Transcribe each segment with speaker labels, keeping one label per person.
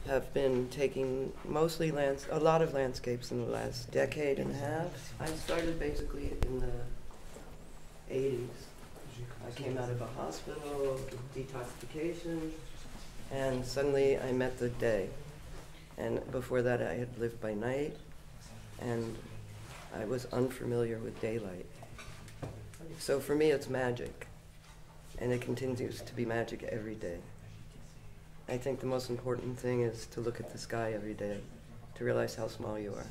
Speaker 1: have been taking mostly a lot of landscapes in the last decade and a half. I started basically in the 80s. I came out of a hospital, detoxification, and suddenly I met the day. And before that I had lived by night, and I was unfamiliar with daylight. So for me it's magic, and it continues to be magic every day. I think the most important thing is to look at the sky every day, to realize how small you are,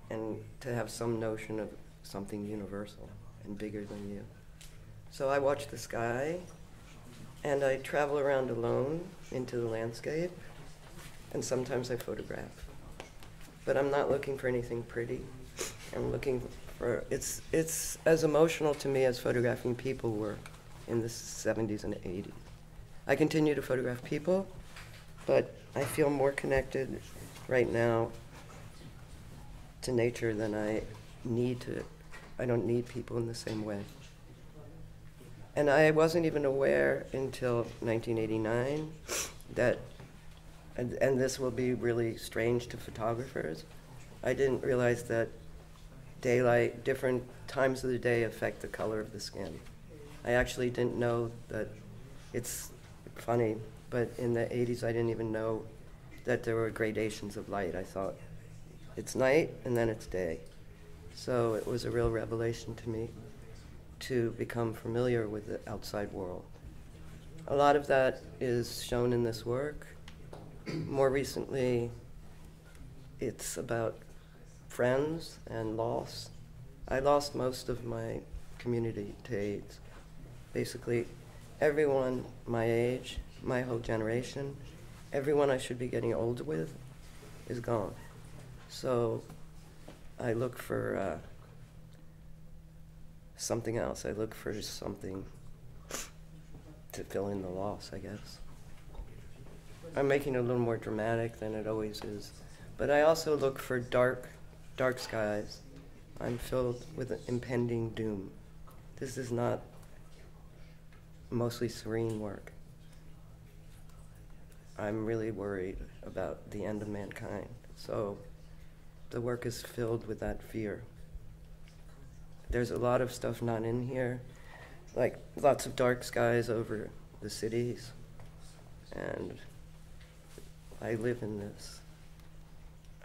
Speaker 1: and to have some notion of something universal and bigger than you. So I watch the sky, and I travel around alone into the landscape, and sometimes I photograph. But I'm not looking for anything pretty. I'm looking for, it's as emotional to me as photographing people were in the 70s and 80s. I continue to photograph people, but I feel more connected right now to nature than I need to. I don't need people in the same way. And I wasn't even aware until 1989 that, and this will be really strange to photographers, I didn't realize that daylight, different times of the day affect the color of the skin. I actually didn't know that. It's funny, but in the 80s I didn't even know that there were gradations of light. I thought it's night and then it's day. So it was a real revelation to me to become familiar with the outside world. A lot of that is shown in this work. More recently, it's about friends and loss. I lost most of my community to AIDS. Basically, everyone my age, my whole generation, everyone I should be getting older with is gone. So I look for something else. I look for something to fill in the loss, I guess. I'm making it a little more dramatic than it always is. But I also look for dark skies. I'm filled with impending doom. This is not mostly serene work. I'm really worried about the end of mankind. So the work is filled with that fear. There's a lot of stuff not in here, like lots of dark skies over the cities, and I live in this.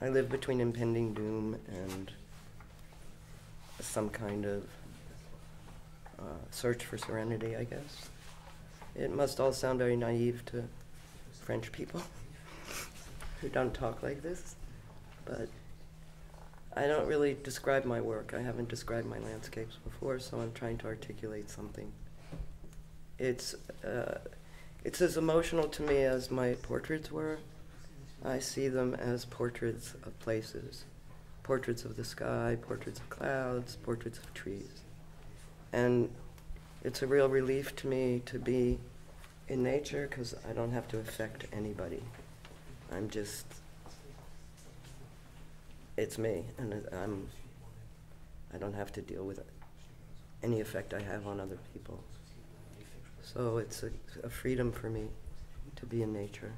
Speaker 1: I live between impending doom and some kind of search for serenity, I guess. It must all sound very naive to French people who don't talk like this, but I don't really describe my work. I haven't described my landscapes before, so I'm trying to articulate something. It's as emotional to me as my portraits were. I see them as portraits of places, portraits of the sky, portraits of clouds, portraits of trees. And it's a real relief to me to be in nature because I don't have to affect anybody. I'm just, it's me, and I don't have to deal with any effect I have on other people. So it's a freedom for me to be in nature.